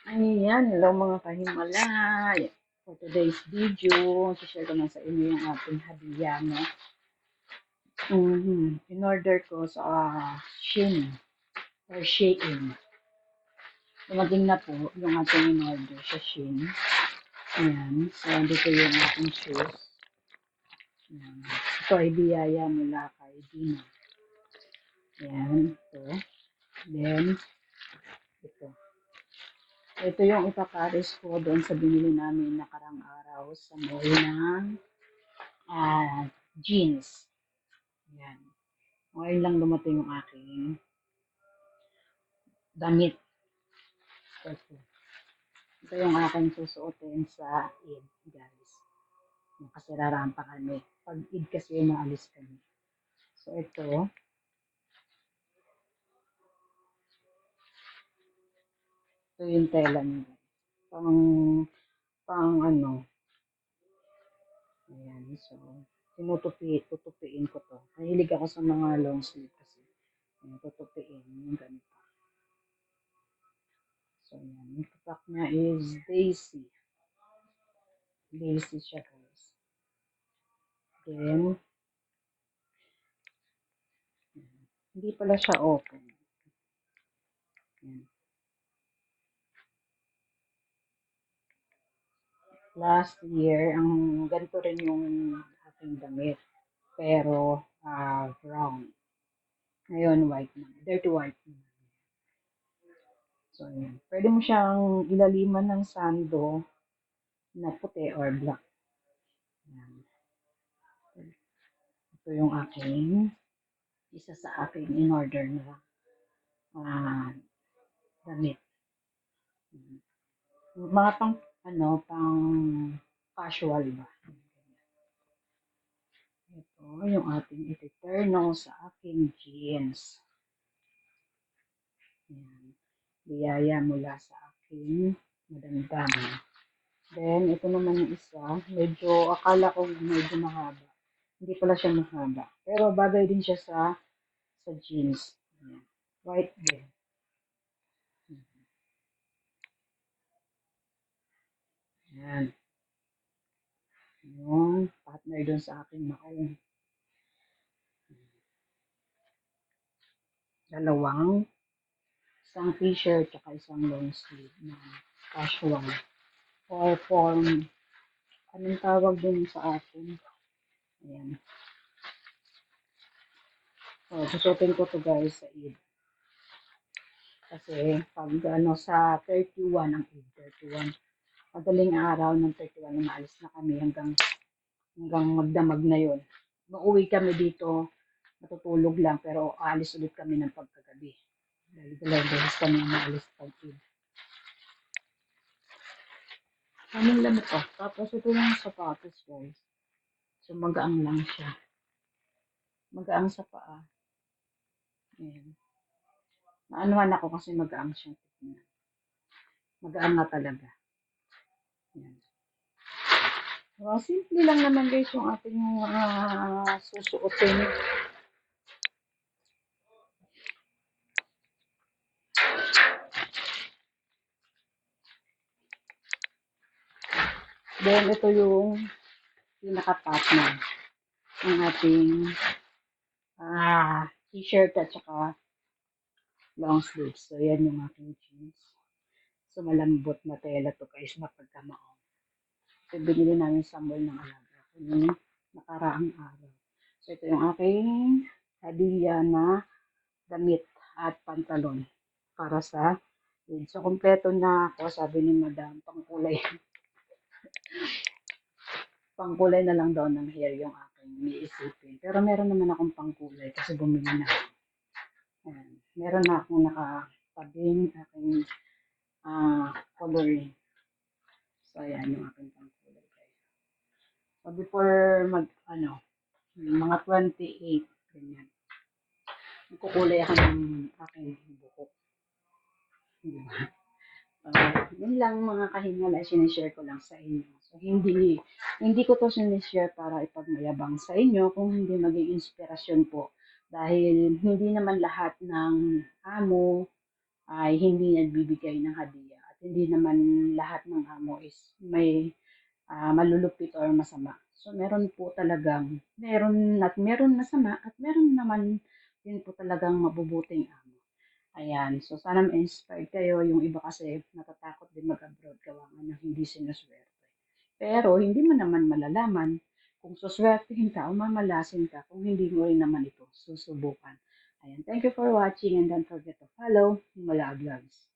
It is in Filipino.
Ayan, hello mga kahimalay. For today's video, share ko lang sa inyo yung ating hadiah, no? In-order ko sa Shein or Shein. Dumating na po yung ating in-order sa Shein. Ayan, so dito yung ating shoes. Ayan. Ito ay biyaya mula kay Dina. Ayan, ito. Then, ito. Ito yung ipapares ko doon sa binili namin nakarang araw sa mall ng jeans. Yan. Ngayon lang dumating yung aking damit. Ito. Ito yung aking susuotin sa Eid, guys. Kasi rarampa kami. Pag Eid kasi maalis kami. So, ito yung tela niya. Pang, pang ano. Ayan. So, tutupiin ko to. Mahilig ako sa mga long sleeve kasi. Ayan, tutupiin. Yung ganito. So, yan. Yung kapak niya is Daisy. Daisy siya, guys. Then, hindi pala siya open. Yan. Last year, ang ganito rin yung aking damit. Pero, brown. Ngayon, white na. Dirty white na. So, yan. Pwede mo siyang ilaliman ng sando na puti or black. Yan. Ito yung aking, isa sa aking in-order na damit. Mga pang, pang casual ba? Ito yung ating iterno sa aking jeans. Yan. Biyaya mula sa aking madamdama. Then, ito naman yung isa. Medyo, akala ko medyo mahaba. Hindi pala siya mahaba. Pero bagay din siya sa jeans. Yan. White din. Yan. Yung partner dun sa aking maong. Dalawang. Isang t-shirt at isang long sleeve na casual. Or form. Anong tawag din sa akin? Ayan. So, susutin ko to guys sa Eid. Kasi pag sa 31 ang Eid, 31. Madaling araw ng 31 na maalis na kami hanggang magdamag na yon. Mauwi kami dito, matutulog lang pero aalis ulit kami ng pagkagabi. Dahil dalawang beses kami maalis pag Eid. Anong lang ito? Tapos ito yung sapatos guys. So magaang lang siya. Magaang sa paa. Ayan. Naanuhan ako kasi magaang siya. Magaang na talaga. Ayan. So, simple lang naman guys yung ating susuotin. Then ito yung pinaka-top na ng ating t-shirt at saka long sleeves. So yan yung aking jeans. So malambot na tela to guys na pagkamaong. So binili namin sa mall ng alaga ko nung nakaraang araw. So ito yung aking hadiah na damit at pantalon para sa Eid. So kompleto na ako, sabi ni Madam, pangkulay na lang daw ng hair yung aking iisipin. Pero meron naman akong pangkulay kasi bumili na. Ayan. Meron na akong nakatabing aking coloring. So ayan yung aking pangkulay guys. So before mga 28, ganyan. Magkukulay ako ng aking buhok. Diba? Yun lang mga kahingala, sinishare ko lang sa inyo. So, hindi ko to sinishare para ipagmayabang sa inyo, kung hindi maging inspirasyon po. Dahil hindi naman lahat ng amo ay hindi nagbibigay ng hadiah. At hindi naman lahat ng amo is may malulupit or masama. So meron po talagang meron masama at meron naman din po talagang mabubuting amo. Ayan, so sana ma-inspired kayo. Yung iba kasi natatakot din mag-abroad gawa nga ng hindi sinuswerte. Pero hindi mo naman malalaman kung suswertehin ka o mamalasin ka kung hindi mo rin naman ito susubukan. Ayan, thank you for watching and don't forget to follow Himala Vlogs.